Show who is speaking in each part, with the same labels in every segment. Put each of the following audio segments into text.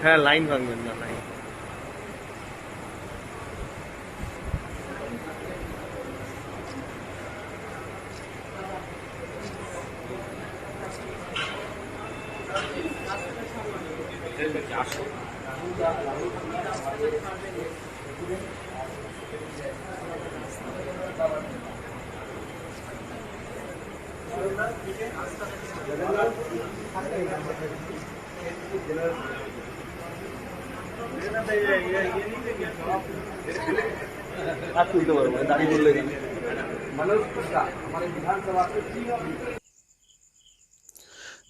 Speaker 1: হ্যাঁ লাইন ভাঙবেন না লাইন। আর তুলতে পারবো না, দাঁড়িয়ে বললে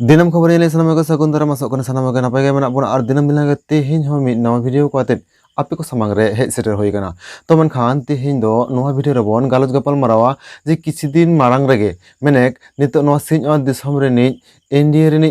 Speaker 2: दिनम खबर ये सामान को सकुन तरह masuk kana sanam ko napai ga mena pun ar dinam bilang tehin ho mi nawa video ko atet ape ko samang re he setter hoi kana to man khan tehin do noa video robon galoj gapal marawa je kichi din marang rege menek nito noa sin on disom re ni india re ni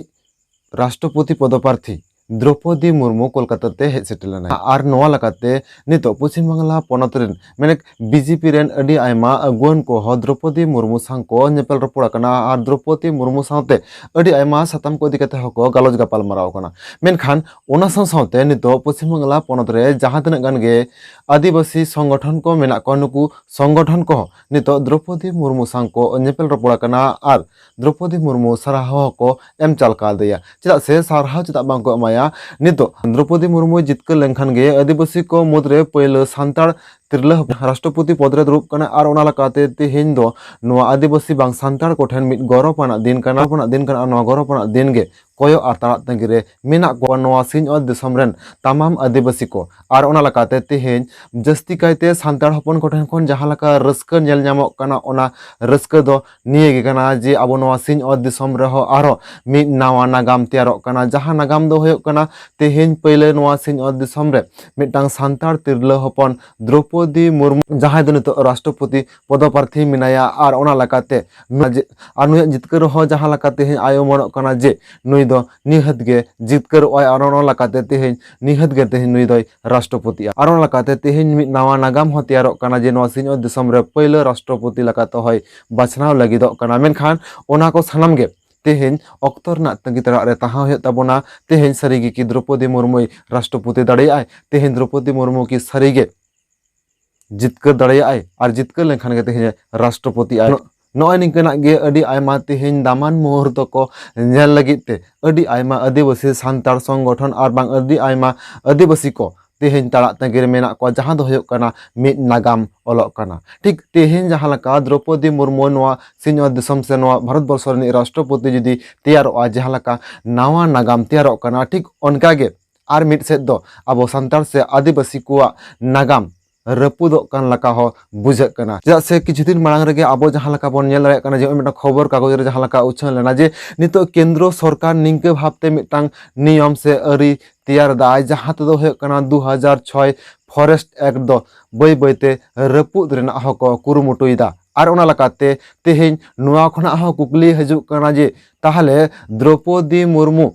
Speaker 2: राष्ट्रपति पदप्रार्थी द्रौपदी मुर्मू कोलकाता ते hedge सेटलना are नोआ लगाते नितो पश्चिम Bangla पनत rain मेने BJP rain अडी आयमा अगुन को ह द्रौपदी मुर्मू सांग को नेपेल रपोड़ा कना आर द्रौपदी मुर्मू साथे अडी आयमा सतम को दिकते हको गालोज गापाल माराव कना मेनखान ओना साथे नितो पश्चिम बांगला पनत रे जहां तिनाक गान गे आदिवासी संगठन को मेना को नुकु संगठन को नितो द्रौपदी मुर्मू सांग को नेपेल रपोड़ा कना आर द्रौपदी मुर्मू साराह को एम चालकाल दिया चेदा से साराह चेदा बांग को अमाया नितो द्रौपदी मुर्मू जितकर लेंखान गे आदिवासी को मुद्रे पहले सांतार तिरला राष्ट्रपति पदरे दुरुब कना आर ओना लकाते तेहेन दो नोआ आदिवासी बांग सांतार कोठेन मिट गौरवपना दिन कना नोआ गौरवपना दिन गे कोयो आर तारा तंगिरे मेना को नोआ सिन और दिसम रेन तमाम आदिवासी को आर ओना लकाते तेहेन जस्ती कायते सांतार हपन कोठेन कोन जहां लका रस्का नेल न्यामोक कना ओना रस्का दो निये गे कना जे आबो नोआ सिन और दिसम रहो आरो मिट नावा नागाम तैयारोक कना जहां नागाम दो होयोक कना तेहेन पहले नोआ सिन और दिसम रे मिटांग सांतार तिरला हपन द्रौपदी मुर्मू जहां दो नितो राष्ट्रपति पदप्रार्थी मिनाया आर ओना लकाते आर नुय जितकर हो जहां लकाते आयो मनोक कना जे नुय दो निहत गे जितकर ओय आर ओना लकाते तेहेन निहत गे तेहेन नुय दो राष्ट्रपति आर ओना लकाते तेहेन मिट नावा नागाम हो तैयारोक कना जे नोआ सिन और दिसम रे पहले राष्ट्रपति लकाते होय बाछनाव लागिदोक कना मेनखान ओना को सानाम गे तेहेन अक्तर ना तंगी तरा रे तहा हो ताबोना तेहेन सरीगे की द्रौपदी मुर्मू राष्ट्रपति दाड़ेयाय तेहेन द्रौपदी मुर्मू की सरीगे जितकर दाड़ेयाय आर जितकर लेखान गे तेहेन राष्ट्रपति आय नॉय निकना गे अडी आयमा तेहेन दामान मुहूर्त को नेल लगित ते अडी आयमा आदिवासी सांतार संगठन आर बांग अडी आयमा आदिवासी को तेहेन तारा तंगिर मेना को जहां दो होयोक कना मिट नागाम ओलोक कना ठीक तेहेन जहां लका द्रौपदी मुर्मू नोआ सिंह दिसम से नोआ भारत वर्ष रनि राष्ट्रपति जुदी तैयारोआ जहां लका नावा नागाम तैयारोक कना ठीक ओनकागे आर मिट सेद दो आबो सांतार से आदिवासी को नागाम रपुदोक कान लका हो बुझक कना चेदा से किछु दिन मांग रेगे आबो जहां लका बोन नेल दाड़ेयाक कना जे मिटा खबर कागज रे जहां लका उछाल लेना जे नितो केंद्र सरकार निंके भाबते मिटांग नियम से अरी तैयार दाय जहां तदो होयोक कना 2006 फॉरेस्ट एक्ट दो बै बैते रपुद रेना हको कुरुमुटुइदा आर ओना लकाते तेहेन नोआ खना हो कुकली हजुक कना जे ताहले द्रौपदी मुर्मू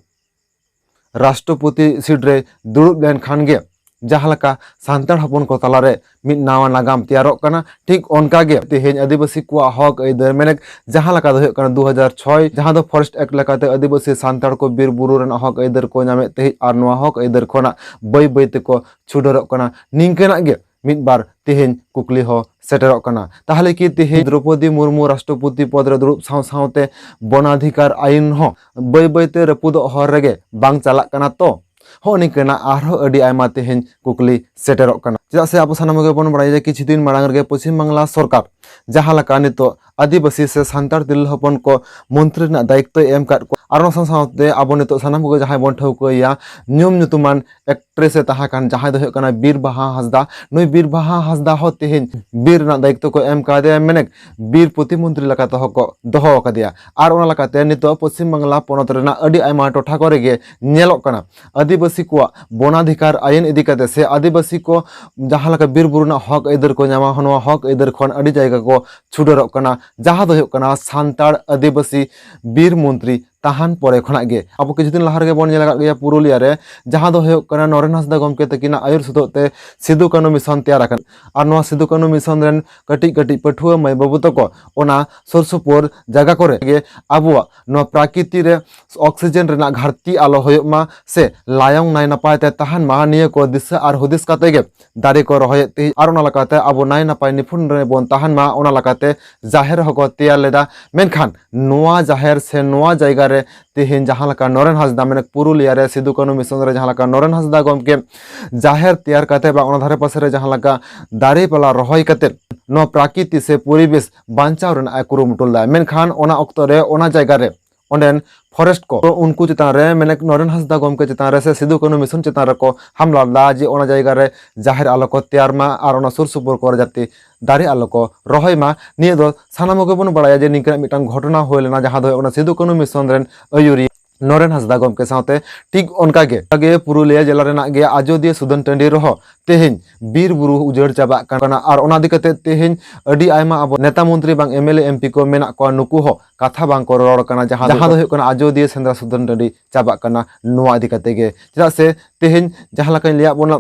Speaker 2: राष्ट्रपति सीट रे दुरुब लेन खान गे जहां लका सांतार हपन को तलारे मिट नावा नागाम तैयारोक कना ठीक ओनकागे तेहेन आदिवासी को हक ऐदर मेने जहां लका दो होयोक कना 2006 जहां दो फॉरेस्ट एक्ट लकाते आदिवासी सांतार को बीर बुरु रेना हक ऐदर को नामे तेहे आर नोआ हक ऐदर खोना बै बै ते को छुडरक कना निंकेना गे मिट बार तेहेन कुकली हो सेटरक कना ताहले कि तेहेन द्रौपदी मुर्मू राष्ट्रपति पद रे दुरुब साव सावते वनाधिकार आईन हो बै बै ते रपुदो हर रेगे बांग चालाक कना तो हो निकना आरो अडी आयमा तेहेन कुकली सेटरक कना चेदा से आबो सानाम गे बोन बड़ाय जे किछु दिन मांग रे पश्चिम बांगला सरकार जहां लका नितो आदिवासी से सांतार तिरला हपन को मंत्री ना दायित्व एम काट को आरो साथे आबो नितो सानाम को जहां बन ठौकया न्यूम न्युतुमान एक्ट्रेस तहा कान जहां दो कना बीरबाहा हासदा नुई बीरबाहा हासदा हो तेहेन बीर ना दायित्व को एम कादे मेने बीर प्रतिमंत्री लका तो को दोहो कदिया आर ओना लकाते नितो पश्चिम बांगला पनत रेना अडी आयमा टोठा करे गे नेलोक कना आदिवासी को वनाधिकार आयन इदी काते से आदिवासी को जहां लका बीर बुरुना हक ऐदर को नामा हनवा हक ऐदर खन अडी जायगा को छुडरक कना जहां दो होयोक कना सांतार आदिवासी बीर मंत्री tahan pore khona ge abo kichu din lahar ge bon nyela ge Purulia re jaha do hoyok kana Noren Hasda gomke takina ayur sudot te Sidhu Kanu mission teyar akan ar noa Sidhu Kanu mission ren kati pathua mai babu toko ona sursupur jaga kore ge abuwa noa prakriti re oxygen rena gharti alo hoyok ma se layong nai napai te tahan ma niya ko disa ar hudis kate ge dare ko rohoye te ar ona lakate abo nai napai nipun re bon tahan ma ona lakate jaher hoko teyar leda menkhan noa jaher se noa jaiga re tehin jahan laka Noren Hasda mane Purulia re Sidhu Kanu mission re jahan laka Noren Hasda gomke jaher teyar kate ba ona dhare pase re jahan laka dare pala rohoy kate no prakriti se poribesh banchaw rena akuru mutulda menkhan ona okto re ona jaiga re onden forest ko unku chitan re mane Noren Hasda gomke chitan re se Sidhu Kanu mission chitan re ko hamla la je ona jaiga re jaher alo ko teyar ma ar ona sur supur kor jati dare alo ko rohoy ma niye do sanamoge bon badaya je ningka mitang ghotona hoy lena jaha do ona Sidhu Kanu mission ren ayuri Noren Hasda gomke saute tik onka ge Purulia jela rena ge Ajodiya Sudan Tandi roho tehin bir buru ujar chaba kana ar ona dikate tehin adi aima abo neta mantri bang MLA MP ko menak ko nuku ho katha bang ko ror kana jaha do hoyok kana Ajodiya Sendra Sudan Tandi chaba kana noa dikate ge cheda se tehin jaha laka liya bona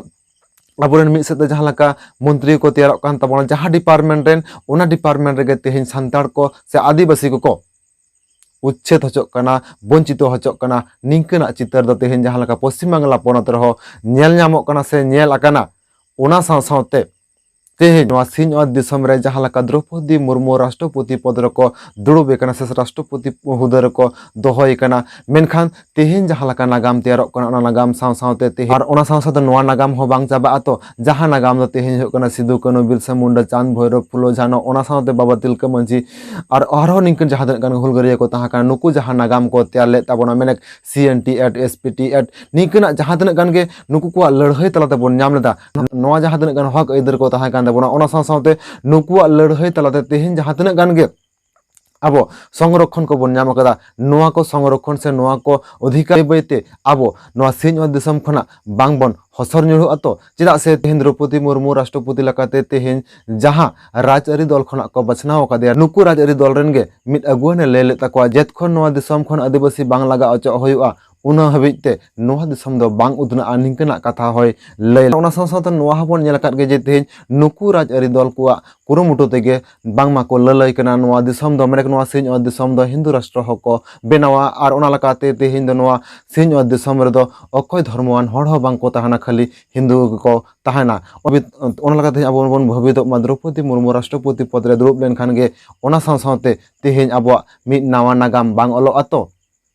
Speaker 2: aburen mid sete jahan laka mantri ko teyarok kan tabona jaha department ren ona department rege tehin santar ko se adibasi ko उच्छेद हचोक kana bonchito hachok kana ningkana chitar do tehin jahan laka Paschim Bangla ponot reho nyel nyamok kana se nyel akana ona saw-sawte tehin noa siñot disom re jahan laka Draupadi Murmu Rashtrapati pod reko durube kana se Rashtrapati huda reko dohoy kana menkhan tehin jahan laka nagam teyarok kana ona nagam saw-sawte tehin ar ona saw-sawte noa nagam ho bang chaba ato jahan nagam do tehin hoyok kana Sidhu Kanu Birsa Munda Chand Bhoirav Phulo Jhano ona sawte Baba Tilka Manjhi ar arho ningkan jahan tinag kan hulgariya ko taha kana nuku jahan nagam ko teyar led tabona menek CNT at SPT at ningkana jahan tinag kan ge nuku ko ladhai talate bon nyam leda noa jahan tinag kan hak aidar ko taha kan tabona ona saw-sawte nuku ladhai talate tehin jahan tinag kan ge abo সংরক্ষণ ko bon nyam akada noa ko সংরক্ষণ se noa ko odhikar baite abo noa siñot disam khona bangbon hosor nyuru ato cheda se tehin Draupadi Murmu Rashtrapati lakate tehin jaha rajari dol khona ko bachnaw akade nuku rajari dol ren ge mid aguane lele takwa jet khon noa disam khon adibasi bang laga ocho hoyua una habite noa disam do bang udna aningkana katha hoy lay ona saw-sawte noa habon nyel akat ge je tehin nuku rajari dol kuwa kurumutu tege bangma ko lalai kana noa disam do merek noa siñot disam do Hindu rashtra hoko benawa ar ona lakate tehin do noa siñot disam redo okoy dharmoan hor ho bang ko tahana khali Hindu ko tahana ona lakate abo bon bhabito ma Draupadi Murmu Rashtrapati pod re durub len khan ge ona saw-sawte tehin abo mid nawa nagam bang olo ato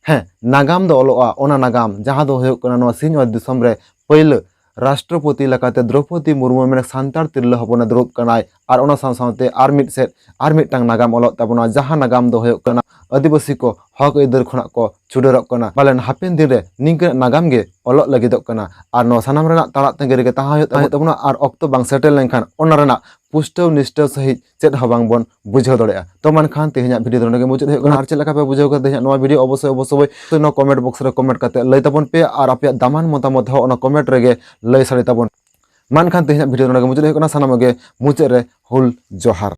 Speaker 2: he nagam do oloa ona nagam jaha do hoyok kana noa siñot disam re payla Rashtrapati lakate Draupadi Murmu menek santar tirla hopona durub kanai ar ona saw-sawte ar mid set ar midtang nagam olok tabona jaha nagam do hoyok kana adibasi ko hak aidar khona ko chudorok kana balen hapen din re ningka nagam ge olok lagidok kana ar no sanam rena tarak tengge ge taha hoyok tabona ar okto bang settle lenkhan ona rena pustaw nistaw sahit chet habang bon bujhaw darea to man khan tehinya video donde ge mujud hoyok kana ar chet laka pe bujhaw ka tehinya noa video obossoy no comment box re comment kate lay tabon pe ar apya daman motamot ho ona comment rege lay sari tabon man khan tehinya video donde ge mujud hoyok kana sanam ge mujud re hul johar।